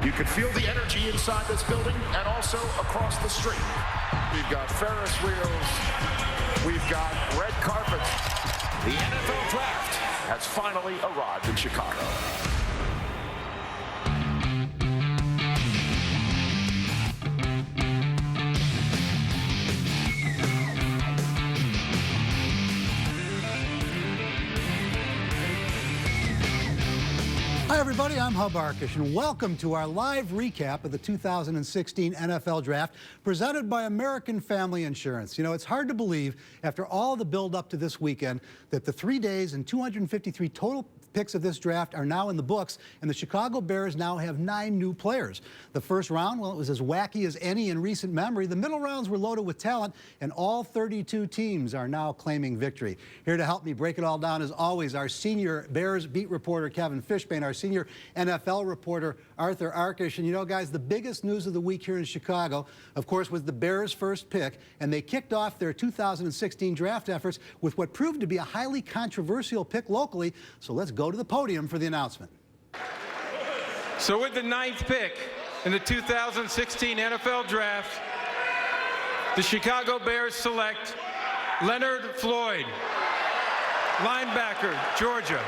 You can feel the energy inside this building and also across the street. We've got Ferris wheels. We've got red carpets. The NFL Draft has finally arrived in Chicago. Hi everybody, I'm Arkush, and welcome to our live recap of the 2016 NFL Draft presented by American Family Insurance. You know, it's hard to believe after all the build up to this weekend that the 3 days and 253 total picks of this draft are now in the books, and the Chicago Bears now have 9 new players. The first round, well, it was as wacky as any in recent memory. The middle rounds were loaded with talent, and all 32 teams are now claiming victory. Here to help me break it all down, as always, our senior Bears beat reporter, Kevin Fishbain, our senior NFL reporter, Arkush. And you know, guys, the biggest news of the week here in Chicago, of course, was the Bears' first pick, and they kicked off their 2016 draft efforts with what proved to be a highly controversial pick locally. So let's go to the podium for the announcement. So with the 9th pick in the 2016 NFL Draft, the Chicago Bears select Leonard Floyd, linebacker, Georgia.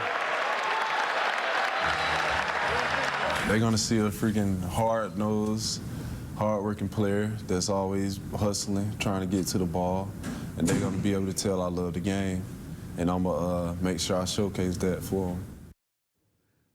They're going to see a freaking hard-nosed, hard-working player that's always hustling, trying to get to the ball, and they're going to be able to tell I love the game, and I'm going to make sure I showcase that for them.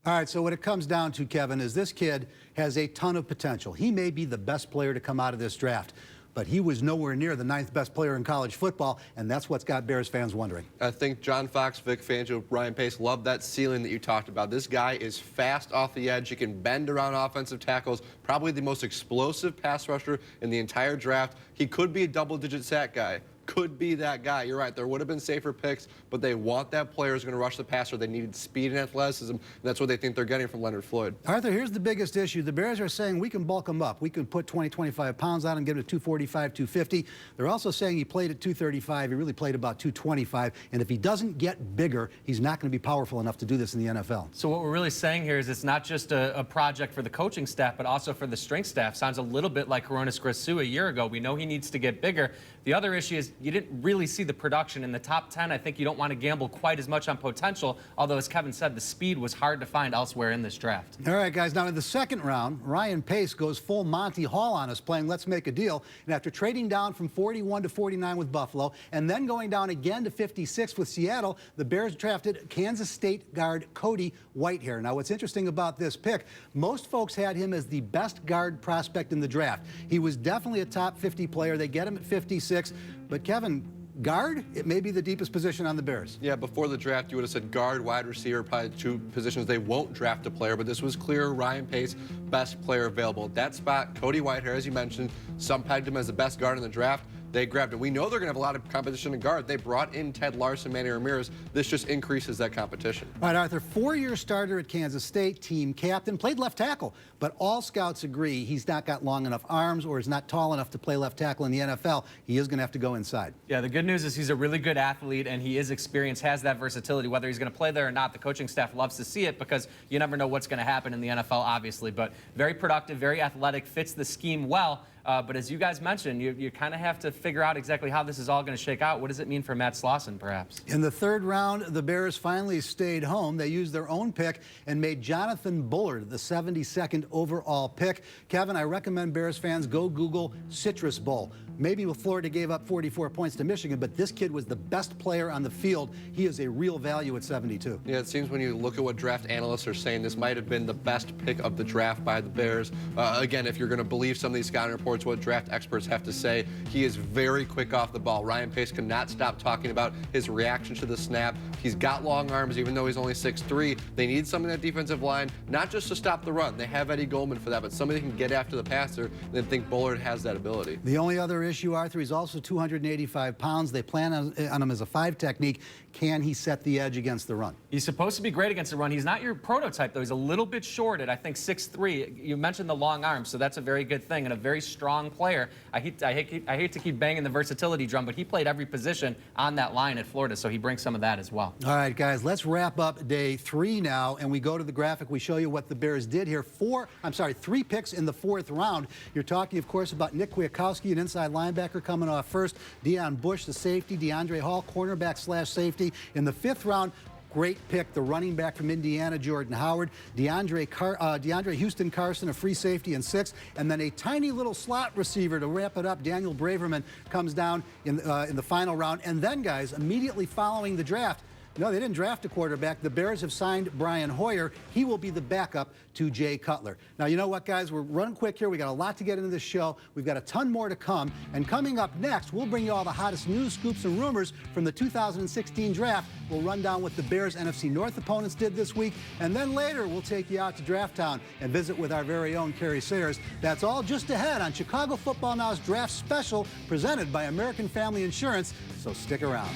All right, so what it comes down to, Kevin, is this kid has a ton of potential. He may be the best player to come out of this draft, but he was nowhere near the 9th best player in college football, and that's what's got Bears fans wondering. I think John Fox, Vic Fangio, Ryan Pace love that ceiling that you talked about. This guy is fast off the edge. He can bend around offensive tackles, probably the most explosive pass rusher in the entire draft. He could be a double-digit sack guy. Could be that guy. You're right. There would have been safer picks, but they want that player who's going to rush the passer. They needed speed and athleticism, and that's what they think they're getting from Leonard Floyd. Arthur, here's the biggest issue. The Bears are saying we can bulk him up. We can put 20, 25 pounds on him, get him to 245, 250. They're also saying he played at 235. He really played about 225, and if he doesn't get bigger, he's not going to be powerful enough to do this in the NFL. So what we're really saying here is it's not just a project for the coaching staff, but also for the strength staff. Sounds a little bit like Coronis Grasu a year ago. We know he needs to get bigger. The other issue is you didn't really see the production in the top 10. I think you don't want to gamble quite as much on potential, although, as Kevin said, the speed was hard to find elsewhere in this draft. All right, guys, now in the second round, Ryan Pace goes full Monty Hall on us, playing Let's Make a Deal, and after trading down from 41 to 49 with Buffalo, and then going down again to 56 with Seattle, the Bears drafted Kansas State guard Cody Whitehair. Now, what's interesting about this pick, most folks had him as the best guard prospect in the draft. He was definitely a top 50 player. They get him at 56, but Kevin, guard, it may be the deepest position on the Bears. Yeah, before the draft, you would have said guard, wide receiver, probably 2 positions they won't draft a player, but this was clear Ryan Pace, best player available. That spot, Cody Whitehair, as you mentioned, some pegged him as the best guard in the draft. They grabbed him. We know they're going to have a lot of competition in guard. They brought in Ted Larson, Manny Ramirez. This just increases that competition. All right, Arthur, 4-year starter at Kansas State, team captain, played left tackle, but all scouts agree he's not got long enough arms or is not tall enough to play left tackle in the NFL. He is going to have to go inside. Yeah, the good news is he's a really good athlete, and he is experienced, has that versatility. Whether he's going to play there or not, the coaching staff loves to see it because you never know what's going to happen in the NFL, obviously. But very productive, very athletic, fits the scheme well. But as you guys mentioned, you kind of have to figure out exactly how this is all going to shake out. What does it mean for Matt Slauson, perhaps? In the third round, the Bears finally stayed home. They used their own pick and made Jonathan Bullard the 72nd overall pick. Kevin, I recommend Bears fans go Google Citrus Bowl. Maybe Florida gave up 44 points to Michigan, but this kid was the best player on the field. He is a real value at 72. Yeah, it seems when you look at what draft analysts are saying, this might have been the best pick of the draft by the Bears. Again, if you're going to believe some of these scouting reports, what draft experts have to say, he is very quick off the ball. Ryan Pace cannot stop talking about his reaction to the snap. He's got long arms, even though he's only 6'3". They need something in that defensive line, not just to stop the run. They have Eddie Goldman for that, but somebody who can get after the passer, and I think Bullard has that ability. The only other issue, Arthur, he's also 285 pounds. They plan on him as a 5 technique. Can he set the edge against the run? He's supposed to be great against the run. He's not your prototype, though. He's a little bit short at, I think, 6'3". You mentioned the long arms, so that's a very good thing, and a very strong strong player. I hate to keep banging the versatility drum, but he played every position on that line at Florida, so he brings some of that as well. All right, guys, let's wrap up day 3 now, and we go to the graphic. We show you what the Bears did here. 3 picks in the 4th round. You're talking, of course, about Nick Kwiatkowski, an inside linebacker coming off first. Deion Bush, the safety. DeAndre Hall, cornerback/safety. In the 5th round, great pick, the running back from Indiana, Jordan Howard. DeAndre Houston Carson, a free safety in 6th. And then a tiny little slot receiver to wrap it up. Daniel Braverman comes down in the final round. And then, guys, immediately following the draft, no, they didn't draft a quarterback. The Bears have signed Brian Hoyer. He will be the backup to Jay Cutler. Now, you know what, guys? We're running quick here. We got a lot to get into this show. We've got a ton more to come. And coming up next, we'll bring you all the hottest news, scoops, and rumors from the 2016 draft. We'll run down what the Bears' NFC North opponents did this week. And then later, we'll take you out to Draft Town and visit with our very own Kerry Sayers. That's all just ahead on Chicago Football Now's Draft Special, presented by American Family Insurance. So stick around.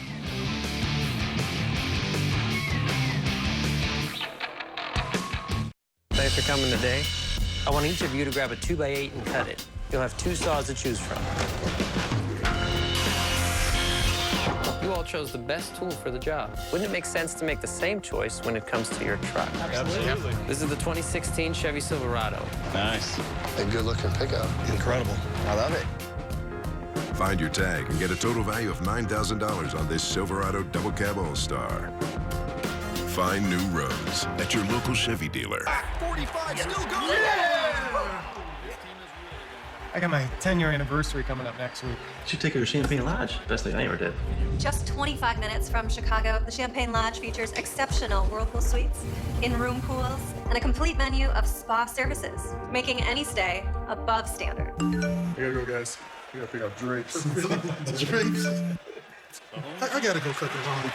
Thanks for coming today. I want each of you to grab a 2x8 and cut it. You'll have 2 saws to choose from. You all chose the best tool for the job. Wouldn't it make sense to make the same choice when it comes to your truck? Absolutely. This is the 2016 Chevy Silverado. Nice. A good-looking pickup. Incredible. I love it. Find your tag and get a total value of $9,000 on this Silverado Double Cab All-Star. Find new roads at your local Chevy dealer. 45 still going. Yeah! I got my 10-year anniversary coming up next week. Should take her to Champagne Lodge. Best thing I ever did. Just 25 minutes from Chicago, the Champagne Lodge features exceptional whirlpool suites, in-room pools, and a complete menu of spa services, making any stay above standard. We gotta go, guys. We gotta pick up drapes. Drapes? I gotta go cut this on.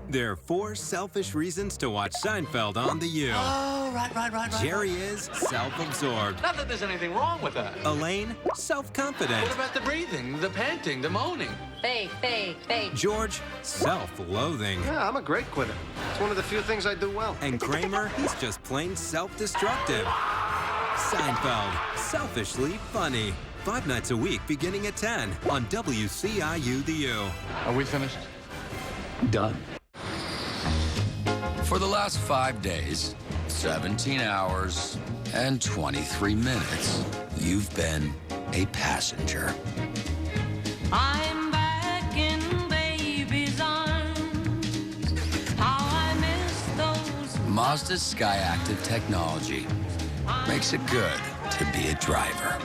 There are 4 selfish reasons to watch Seinfeld on The U. Oh, right. Jerry is self-absorbed. Not that there's anything wrong with that. Elaine, self-confident. What about the breathing, the panting, the moaning? Fake. George, self-loathing. Yeah, I'm a great quitter. It's one of the few things I do well. And Kramer, he's just plain self-destructive. Seinfeld, selfishly funny. 5 nights a week beginning at 10 on WCIU The U. Are we finished? Done. For the last 5 days, 17 hours, and 23 minutes, you've been a passenger. I'm back in baby's arms. How I miss those. Mazda's Skyactiv technology makes it good to be a driver.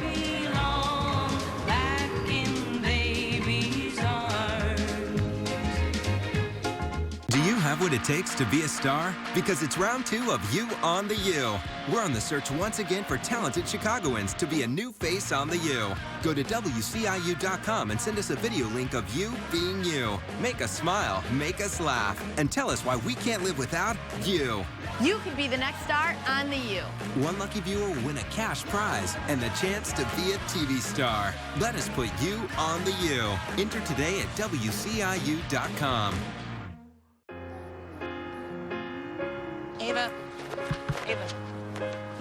Do you have what it takes to be a star? Because it's round 2 of You on the U. We're on the search once again for talented Chicagoans to be a new face on the U. Go to WCIU.com and send us a video link of you being you. Make us smile, make us laugh, and tell us why we can't live without you. You could be the next star on the U. One lucky viewer will win a cash prize and the chance to be a TV star. Let us put you on the U. Enter today at WCIU.com. Ava,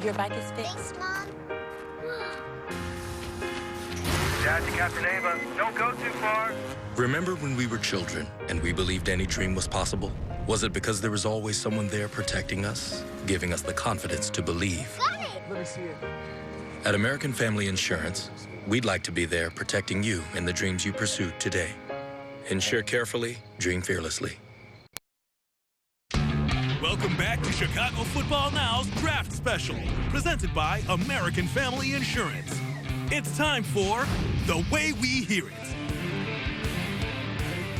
your bike is fixed. Thanks, Mom. Dad to Captain Ava, don't go too far. Remember when we were children and we believed any dream was possible? Was it because there was always someone there protecting us, giving us the confidence to believe? Got it. Let me see it. At American Family Insurance, we'd like to be there protecting you in the dreams you pursue today. Insure carefully, dream fearlessly. Welcome back to Chicago Football Now's Draft Special, presented by American Family Insurance. It's time for The Way We Hear It.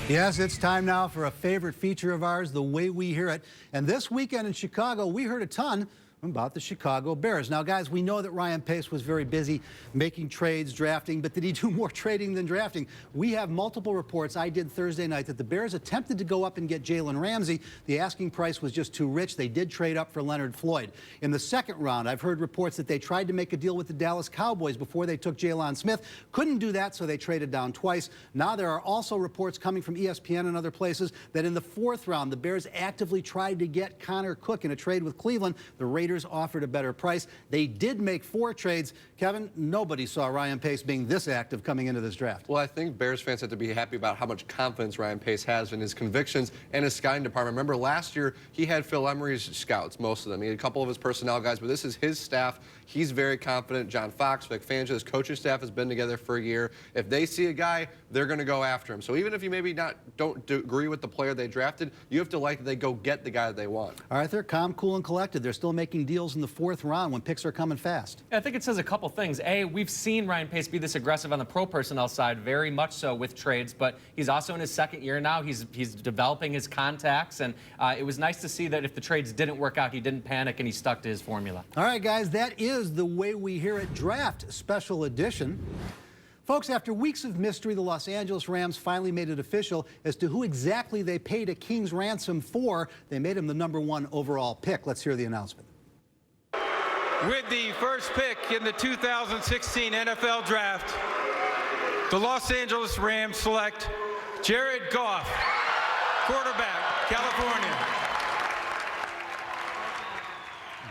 Yes, it's time now for a favorite feature of ours, The Way We Hear It. And this weekend in Chicago, we heard a ton about the Chicago Bears. Now, guys, we know that Ryan Pace was very busy making trades, drafting, but did he do more trading than drafting? We have multiple reports. I did Thursday night that the Bears attempted to go up and get Jalen Ramsey. The asking price was just too rich. They did trade up for Leonard Floyd. In the second round, I've heard reports that they tried to make a deal with the Dallas Cowboys before they took Jalen Smith. Couldn't do that, so they traded down twice. Now there are also reports coming from ESPN and other places that in the 4th round, the Bears actively tried to get Connor Cook in a trade with Cleveland. The Raiders Raiders offered a better price. They did make 4 trades. Kevin, nobody saw Ryan Pace being this active coming into this draft. Well, I think Bears fans have to be happy about how much confidence Ryan Pace has in his convictions and his scouting department. Remember, last year, he had Phil Emery's scouts, most of them. He had a couple of his personnel guys, but this is his staff. He's very confident. John Fox, Vic Fangio, his coaching staff has been together for a year. If they see a guy, they're going to go after him. So even if you maybe don't agree with the player they drafted, you have to like that they go get the guy that they want. Arthur, calm, cool, and collected. They're still making deals in the 4th round when picks are coming fast. I think it says a couple things. A, we've seen Ryan Pace be this aggressive on the pro personnel side, very much so with trades, but he's also in his 2nd year now. He's developing his contacts, and it was nice to see that if the trades didn't work out, he didn't panic and he stuck to his formula. All right, guys, that is the way we hear it. Draft Special Edition. Folks, after weeks of mystery, the Los Angeles Rams finally made it official as to who exactly they paid a king's ransom for. They made him the #1 overall pick. Let's hear the announcement. With the first pick in the 2016 NFL Draft, the Los Angeles Rams select Jared Goff, quarterback, California.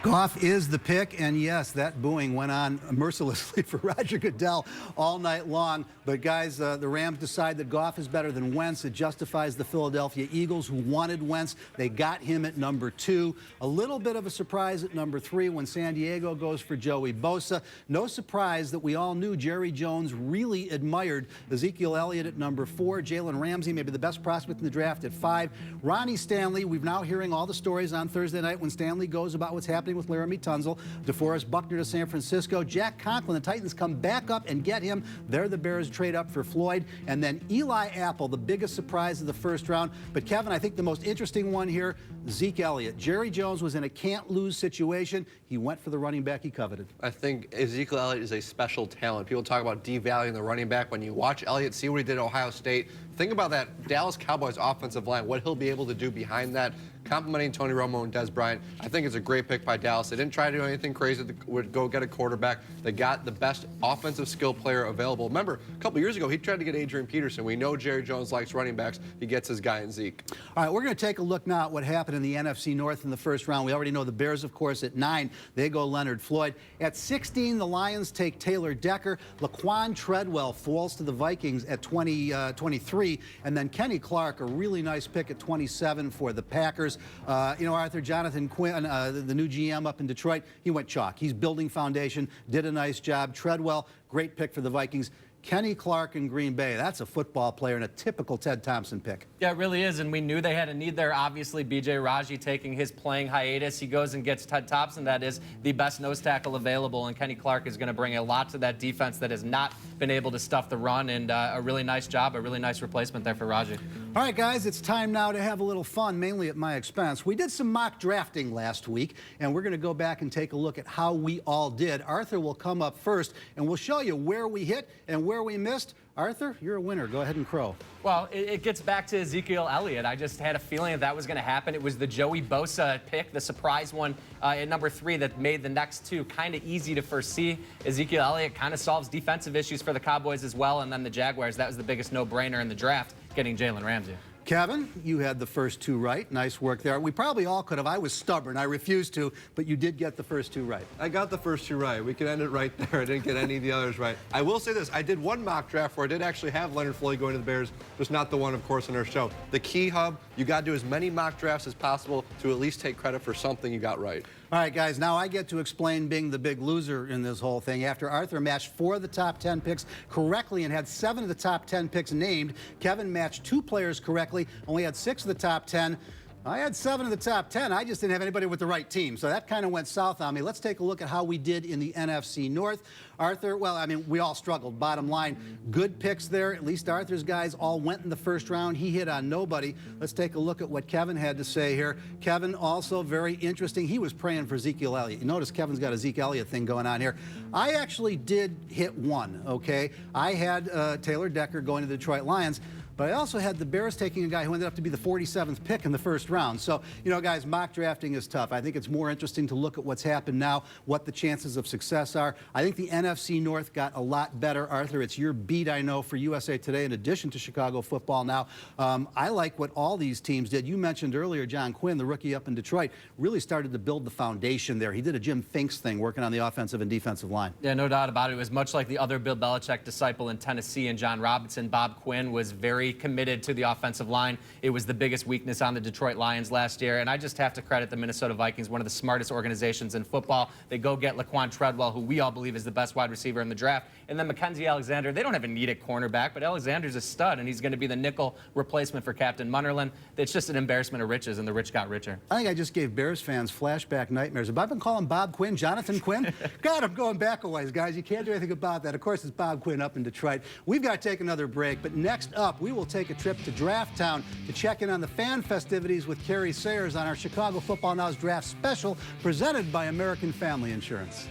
Goff is the pick, and yes, that booing went on mercilessly for Roger Goodell all night long. But guys, the Rams decide that Goff is better than Wentz. It justifies the Philadelphia Eagles, who wanted Wentz. They got him at #2. A little bit of a surprise at #3 when San Diego goes for Joey Bosa. No surprise that we all knew Jerry Jones really admired Ezekiel Elliott at #4. Jalen Ramsey, maybe the best prospect in the draft, at 5. Ronnie Stanley, we've now hearing all the stories on Thursday night when Stanley goes about what's happening with Laramie Tunsil. DeForest Buckner to San Francisco. Jack Conklin, the Titans come back up and get him. There the Bears trade up for Floyd. And then Eli Apple, the biggest surprise of the 1st round. But Kevin, I think the most interesting one here, Zeke Elliott. Jerry Jones was in a can't-lose situation. He went for the running back he coveted. I think Ezekiel Elliott is a special talent. People talk about devaluing the running back. When you watch Elliott, see what he did at Ohio State, think about that Dallas Cowboys offensive line, what he'll be able to do behind that, complimenting Tony Romo and Des Bryant. I think it's a great pick by Dallas. They didn't try to do anything crazy to go get a quarterback. They got the best offensive skill player available. Remember, a couple years ago, he tried to get Adrian Peterson. We know Jerry Jones likes running backs. He gets his guy in Zeke. All right, we're going to take a look now at what happened in the NFC North in the 1st round. We already know the Bears, of course, at 9. They go Leonard Floyd. At 16, the Lions take Taylor Decker. Laquan Treadwell falls to the Vikings at 23. And then Kenny Clark, a really nice pick at 27 for the Packers. Arthur, Jonathan Quinn, the new GM up in Detroit, he went chalk. He's building foundation, did a nice job. Treadwell, great pick for the Vikings. Kenny Clark in Green Bay, that's a football player and a typical Ted Thompson pick. Yeah, it really is, and we knew they had a need there. Obviously, B.J. Raji taking his playing hiatus. He goes and gets Ted Thompson. That is the best nose tackle available, and Kenny Clark is going to bring a lot to that defense that has not been able to stuff the run, and a really nice job, a really nice replacement there for Raji. All right, guys, it's time now to have a little fun, mainly at my expense. We did some mock drafting last week, and we're going to go back and take a look at how we all did. Arthur will come up first, and we'll show you where we hit and where we missed. Arthur, you're a winner. Go ahead and crow. Well, it gets back to Ezekiel Elliott. I just had a feeling that was going to happen. It was the Joey Bosa pick, the surprise one at #3 that made the next 2 kind of easy to foresee. Ezekiel Elliott kind of solves defensive issues for the Cowboys as well, and then the Jaguars. That was the biggest no-brainer in the draft, getting Jalen Ramsey. Kevin, you had the first 2 right. Nice work there. We probably all could have. I was stubborn. I refused to, but you did get the first 2 right. I got the first 2 right. We can end it right there. I didn't get any of the others right. I will say this. I did one mock draft where I did actually have Leonard Floyd going to the Bears, just not the one, of course, on our show. The Key Hub, you got to do as many mock drafts as possible to at least take credit for something you got right. All right, guys, now I get to explain being the big loser in this whole thing. After Arthur matched 4 of the top 10 picks correctly and had 7 of the top 10 picks named, Kevin matched 2 players correctly, only had 6 of the top 10. I had 7 of the top 10. I just didn't have anybody with the right team, so that kind of went south on me. Let's take a look at how we did in the NFC North. Arthur, well, I mean, we all struggled. Bottom line, good picks there. At least Arthur's guys all went in the 1st round. He hit on nobody. Let's take a look at what Kevin had to say here. Kevin, also very interesting. He was praying for Ezekiel Elliott. You notice Kevin's got a Zeke Elliott thing going on here. I actually did hit 1, okay? I had Taylor Decker going to the Detroit Lions. but I also had the Bears taking a guy who ended up to be the 47th pick in the first round. So, you know, guys, mock drafting is tough. I think it's more interesting to look at what's happened now, what the chances of success are. I think the NFC North got a lot better. Arthur, it's your beat, I know, for USA Today in addition to Chicago football now. I like what all these teams did. You mentioned earlier John Quinn, the rookie up in Detroit, really started to build the foundation there. He did a Jim Finks thing working on the offensive and defensive line. Yeah, no doubt about it. It was much like the other Bill Belichick disciple in Tennessee and John Robinson. Bob Quinn was very committed to the offensive line. It was the biggest weakness on the Detroit Lions last year, and I just have to credit the Minnesota Vikings, one of the smartest organizations in football. They go get Laquan Treadwell, who we all believe is the best wide receiver in the draft, and then Mackenzie Alexander. They don't have a need at cornerback, but Alexander's a stud, and he's going to be the nickel replacement for Captain Munnerlyn. It's just an embarrassment of riches, and the rich got richer. I think I just gave Bears fans flashback nightmares. Have I been calling Bob Quinn Jonathan Quinn? God, I'm going back a ways, guys. You can't do anything about that. Of course, it's Bob Quinn up in Detroit. We've got to take another break, but next up, we will take a trip to Draft Town to check in on the fan festivities with Carrie Sayers on our Chicago Football Now's Draft Special, presented by American Family Insurance.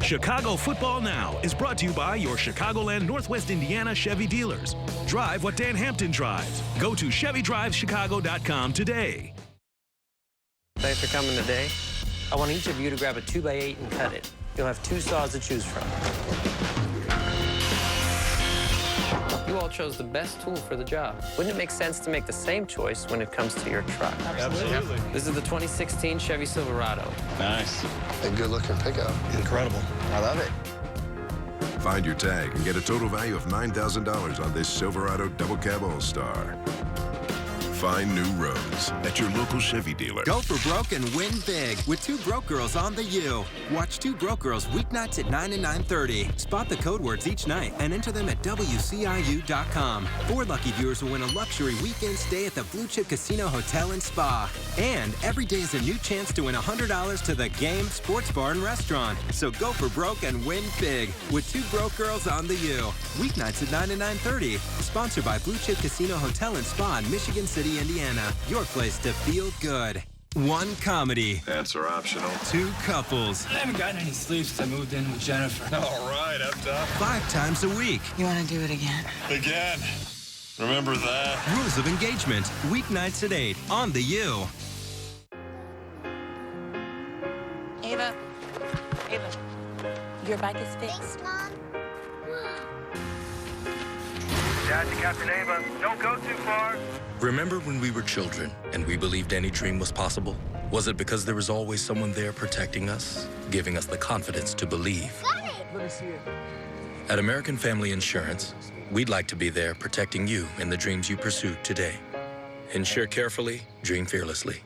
Chicago Football Now is brought to you by your Chicagoland Northwest Indiana Chevy dealers. Drive what Dan Hampton drives. Go to ChevyDrivesChicago.com today. Thanks for coming today. I want each of you to grab a 2x8 and cut it. You'll have 2 saws to choose from. You all chose the best tool for the job. Wouldn't it make sense to make the same choice when it comes to your truck? Absolutely. This is the 2016 Chevy Silverado. Nice. A good-looking pickup. Incredible. I love it. Find your tag and get a total value of $9,000 on this Silverado Double Cab All-Star. Find new roads at your local Chevy dealer. Go for broke and win big with 2 Broke Girls on the U. Watch 2 Broke Girls weeknights at 9 and 9:30. Spot the code words each night and enter them at WCIU.com. 4 lucky viewers will win a luxury weekend stay at the Blue Chip Casino Hotel and Spa. And every day is a new chance to win $100 to the Game Sports Bar and Restaurant. So go for broke and win big with 2 Broke Girls on the U. Weeknights at 9 and 9:30. Sponsored by Blue Chip Casino Hotel and Spa in Michigan City, Indiana. Your place to feel good. 1 comedy. Answer optional. 2 couples. I haven't gotten any sleep since I moved in with Jennifer. All right, up top. 5 times a week. You want to do it again? Again. Remember that. Rules of Engagement. Weeknights at 8 on the U. Ava. Your bike is fixed. Thanks, Mom. Dad to Captain Ava. Don't go too far. Remember when we were children and we believed any dream was possible? Was it because there was always someone there protecting us, giving us the confidence to believe? Got it. Let me see it. At American Family Insurance, we'd like to be there protecting you in the dreams you pursue today. Insure carefully, dream fearlessly.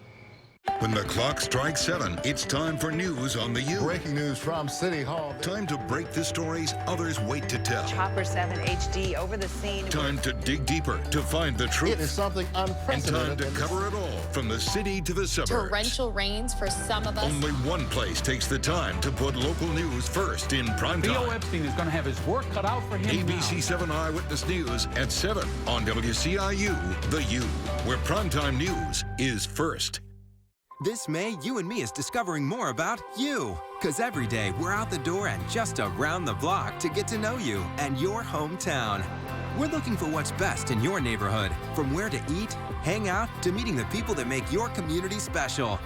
When the clock strikes 7, it's time for news on the U. Breaking news from City Hall. Time to break the stories others wait to tell. Chopper 7 HD over the scene. Time to dig deeper to find the truth. It is something And unprecedented. time to cover it all, from the city to the suburbs. Torrential rains for some of us. Only one place takes the time to put local news first in prime Theo time. Epstein is going to have his work cut out for him ABC 7 Eyewitness News at 7 on WCIU, The U, where primetime news is first. This May, You and Me is discovering more about you. Because every day, we're out the door and just around the block to get to know you and your hometown. We're looking for what's best in your neighborhood, from where to eat, hang out, to meeting the people that make your community special.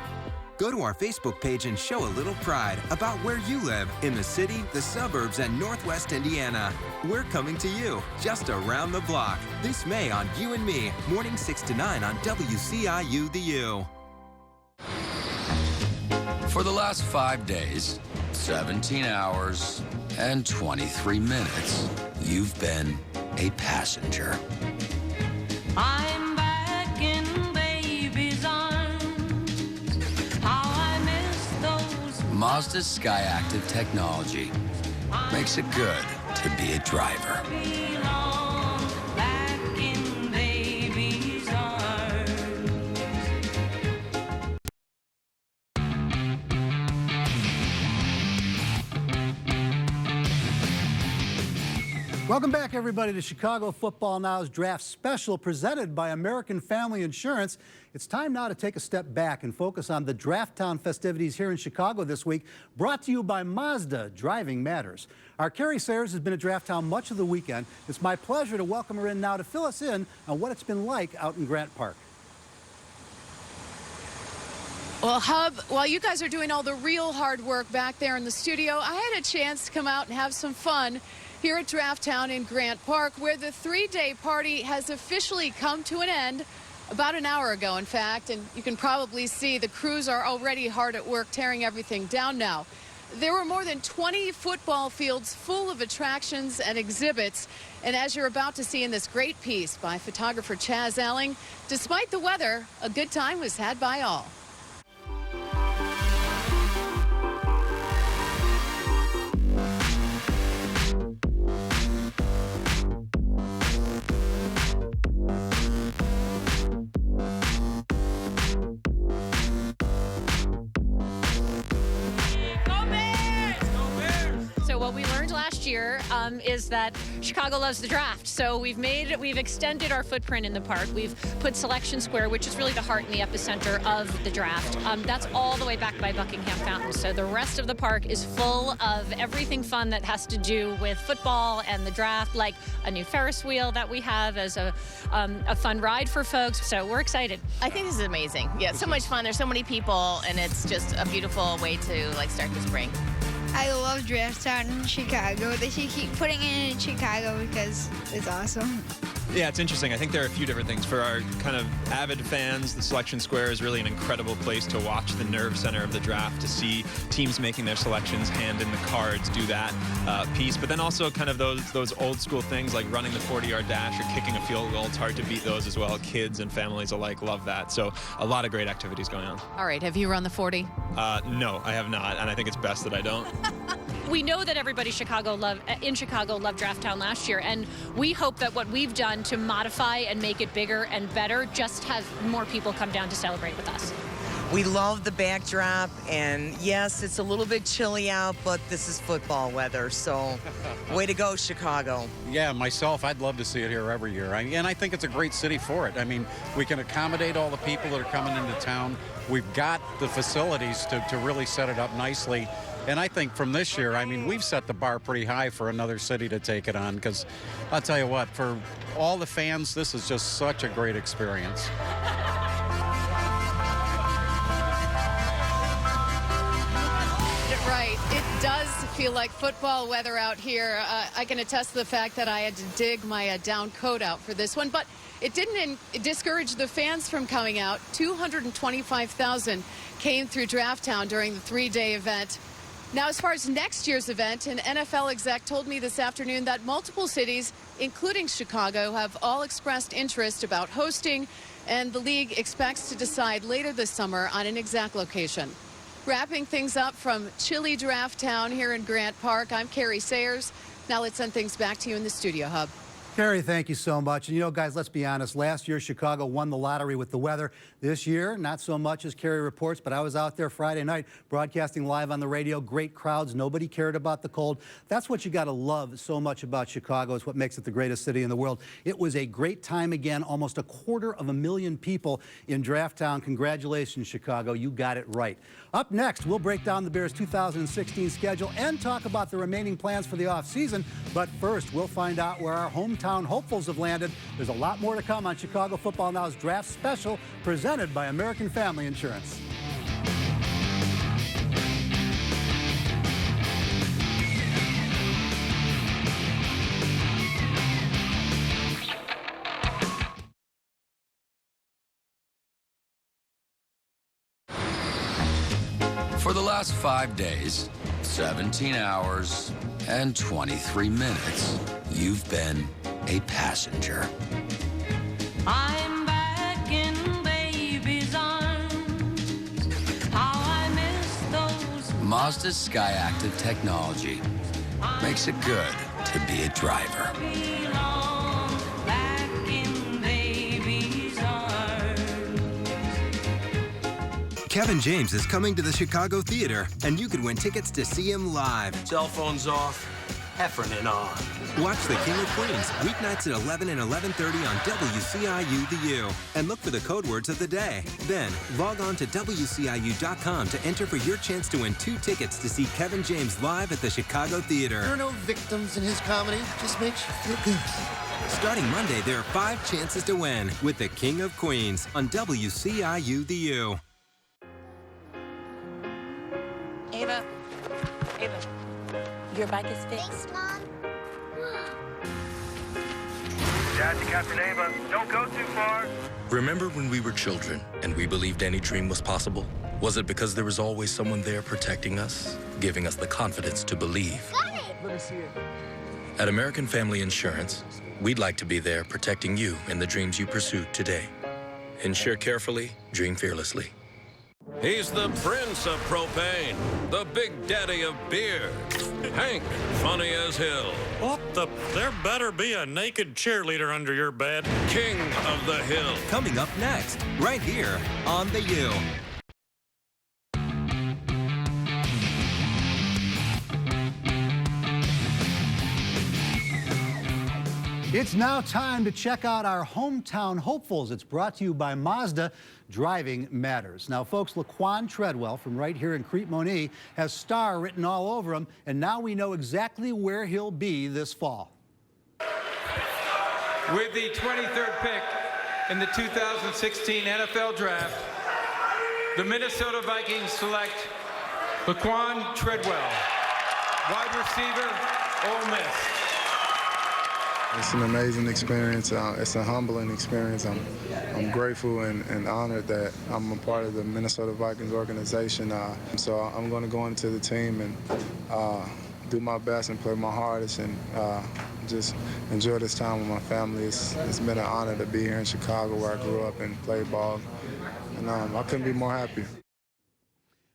Go to our Facebook page and show a little pride about where you live in the city, the suburbs, and Northwest Indiana. We're coming to you just around the block this May on You and Me, morning 6 to 9 on WCIU The U. For the last 5 days, 17 hours, and 23 minutes, you've been a passenger. I'm back in baby's arms. How I miss those. Mazda's Skyactiv technology makes it good to be a driver. Belong back in baby's arms. Welcome back, everybody, to Chicago Football Now's Draft Special presented by American Family Insurance. It's time now to take a step back and focus on the Draft Town festivities here in Chicago this week, brought to you by Mazda. Driving matters. Our Carrie Sayers has been at Draft Town much of the weekend. It's my pleasure to welcome her in now to fill us in on what it's been like out in Grant Park. Well, Hub, while you guys are doing all the real hard work back there in the studio, I had a chance to come out and have some fun here at Draft Town in Grant Park, where the three-day party has officially come to an end about an hour ago, in fact, and you can probably see the crews are already hard at work tearing everything down now. There were more than 20 football fields full of attractions and exhibits, and as you're about to see in this great piece by photographer Chaz Alling, despite the weather, a good time was had by all. What we learned last year is that Chicago loves the draft. So we've extended our footprint in the park. We've put Selection Square, which is really the heart and the epicenter of the draft. That's all the way back by Buckingham Fountain. So the rest of the park is full of everything fun that has to do with football and the draft, like a new Ferris wheel that we have as a fun ride for folks. So we're excited. I think this is amazing. Yeah, it's so much fun. There's so many people, and it's just a beautiful way to start the spring. I love Draft Town in Chicago. They should keep putting it in Chicago because it's awesome. Yeah, it's interesting. I think there are a few different things. For our kind of avid fans, the Selection Square is really an incredible place to watch the nerve center of the draft, to see teams making their selections, hand in the cards, do that piece. But then also kind of those old school things like running the 40-yard dash or kicking a field goal. It's hard to beat those as well. Kids and families alike love that. So a lot of great activities going on. All right, have you run the 40? No, I have not, and I think it's best that I don't. We know that everybody in Chicago loved Draft Town last year, and we hope that what we've done to modify and make it bigger and better just has more people come down to celebrate with us. We love the backdrop, and yes, it's a little bit chilly out, but this is football weather, so way to go, Chicago. Yeah, myself, I'd love to see it here every year, and I think it's a great city for it. I mean, we can accommodate all the people that are coming into town. We've got the facilities to really set it up nicely. And I think from this year, I mean, we've set the bar pretty high for another city to take it on, because I'll tell you what, for all the fans, this is just such a great experience. Right. It does feel like football weather out here. I can attest to the fact that I had to dig my down coat out for this one, but it didn't discourage the fans from coming out. 225,000 came through Draft Town during the three-day event. Now, as far as next year's event, an NFL exec told me this afternoon that multiple cities, including Chicago, have all expressed interest about hosting, and the league expects to decide later this summer on an exact location. Wrapping things up from chilly Draft Town here in Grant Park, I'm Carrie Sayers. Now let's send things back to you in the studio hub. Carrie, thank you so much. And you know, guys, let's be honest. Last year, Chicago won the lottery with the weather. This year, not so much as Carrie reports, but I was out there Friday night broadcasting live on the radio. Great crowds. Nobody cared about the cold. That's what you got to love so much about Chicago. It's what makes it the greatest city in the world. It was a great time again. Almost 250,000 people in Draft Town. Congratulations, Chicago. You got it right. Up next, we'll break down the Bears' 2016 schedule and talk about the remaining plans for the offseason. But first, we'll find out where our hometown hopefuls have landed. There's a lot more to come on Chicago Football Now's Draft Special, presented by American Family Insurance. For the last 5 days, 17 hours, and 23 minutes, you've been a passenger. I'm back in baby's arms. How I miss those. Mazda's Skyactiv technology makes it good to be a driver. Back in baby's arms. Kevin James is coming to the Chicago Theater, and you could win tickets to see him live. Cell phones off. Heffernan on. Watch The King of Queens weeknights at 11 and 11:30 on WCIU The U. And look for the code words of the day. Then log on to WCIU.com to enter for your chance to win 2 tickets to see Kevin James live at the Chicago Theater. There are no victims in his comedy. Just makes you feel good. Starting Monday, there are 5 chances to win with The King of Queens on WCIU The U. Ava, your bike is fixed. Thanks, Mom. Dad to Captain Ava. Don't go too far. Remember when we were children and we believed any dream was possible? Was it because there was always someone there protecting us, giving us the confidence to believe? Got it. Let me see it. At American Family Insurance, we'd like to be there protecting you and the dreams you pursue today. Insure carefully, dream fearlessly. He's the prince of propane, the big daddy of beer. Hank, funny as hell. What the? There better be a naked cheerleader under your bed. King of the hill. Coming up next, right here on The U. It's now time to check out our hometown hopefuls. It's brought to you by Mazda. Driving matters. Now, folks, Laquan Treadwell from right here in Crete-Monee has star written all over him, and now we know exactly where he'll be this fall. With the 23rd pick in the 2016 NFL Draft, the Minnesota Vikings select Laquan Treadwell, wide receiver, Ole Miss. It's an amazing experience. It's a humbling experience. I'm grateful and honored that I'm a part of the Minnesota Vikings organization. So I'm going to go into the team and do my best and play my hardest and just enjoy this time with my family. It's been an honor to be here in Chicago where I grew up and played ball. And I couldn't be more happy.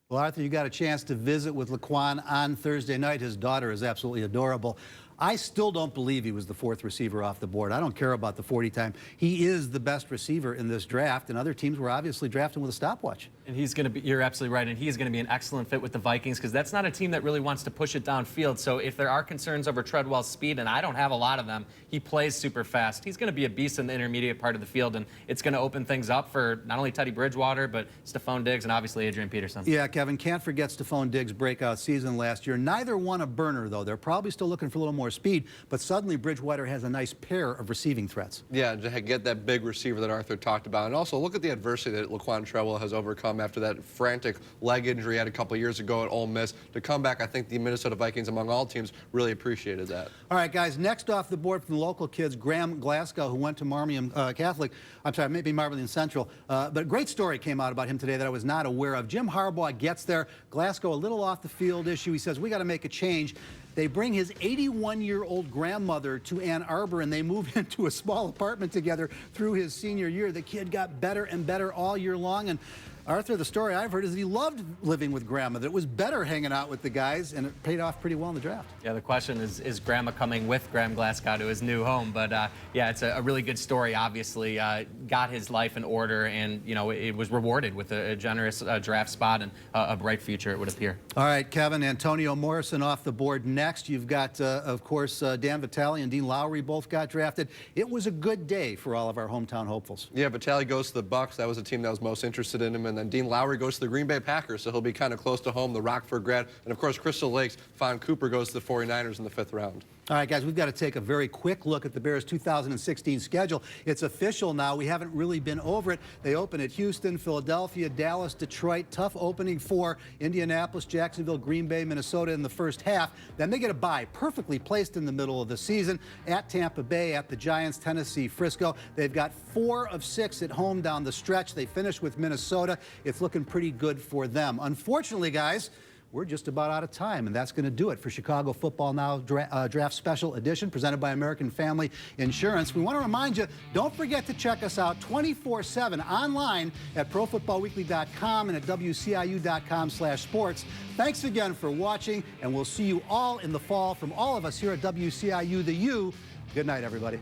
Well, Arthur, you got a chance to visit with Laquan on Thursday night. His daughter is absolutely adorable. I still don't believe he was the 4th receiver off the board. I don't care about the 40 time. He is the best receiver in this draft, and other teams were obviously drafting with a stopwatch. And he's going to be, you're absolutely right, and he's going to be an excellent fit with the Vikings because that's not a team that really wants to push it downfield. So if there are concerns over Treadwell's speed, and I don't have a lot of them, he plays super fast. He's going to be a beast in the intermediate part of the field, and it's going to open things up for not only Teddy Bridgewater, but Stephon Diggs and obviously Adrian Peterson. Yeah, Kevin, can't forget Stephon Diggs' breakout season last year. Neither won a burner, though. They're probably still looking for a little more speed, but suddenly Bridgewater has a nice pair of receiving threats. Yeah, to get that big receiver that Arthur talked about. And also look at the adversity that Laquan Treadwell has overcome after that frantic leg injury he had a couple years ago at Ole Miss. To come back, I think the Minnesota Vikings, among all teams, really appreciated that. All right, guys, next off the board from the local kids, Graham Glasgow, who went to Marmion Catholic. I'm sorry, maybe Marmion Central. But a great story came out about him today that I was not aware of. Jim Harbaugh gets there. Glasgow, a little off the field issue. He says, we got to make a change. They bring his 81-year-old grandmother to Ann Arbor, and they move into a small apartment together through his senior year. The kid got better and better all year long. And Arthur, the story I've heard is that he loved living with Grandma, that it was better hanging out with the guys, and it paid off pretty well in the draft. Yeah, the question is Grandma coming with Graham Glasgow to his new home? But yeah, it's a really good story, obviously. Got his life in order, and, you know, it was rewarded with a generous draft spot and a bright future, it would appear. All right, Kevin, Antonio Morrison off the board next. You've got, of course, Dan Vitale and Dean Lowry both got drafted. It was a good day for all of our hometown hopefuls. Yeah, Vitale goes to the Bucs. That was the team that was most interested in him. And then Dean Lowry goes to the Green Bay Packers, so he'll be kind of close to home, the Rockford grad. And, of course, Crystal Lake's Fawn Cooper goes to the 49ers in the 5th round. All right, guys, we've got to take a very quick look at the Bears' 2016 schedule. It's official now. We haven't really been over it. They open at Houston, Philadelphia, Dallas, Detroit. Tough opening for Indianapolis, Jacksonville, Green Bay, Minnesota in the first half. Then they get a bye, perfectly placed in the middle of the season, at Tampa Bay, at the Giants, Tennessee, Frisco. They've got 4 of 6 at home down the stretch. They finish with Minnesota. It's looking pretty good for them. Unfortunately, guys, we're just about out of time, and that's going to do it for Chicago Football Now Draft Special Edition presented by American Family Insurance. We want to remind you, don't forget to check us out 24/7 online at ProFootballWeekly.com and at WCIU.com/sports. Thanks again for watching, and we'll see you all in the fall. From all of us here at WCIU, the U, good night, everybody.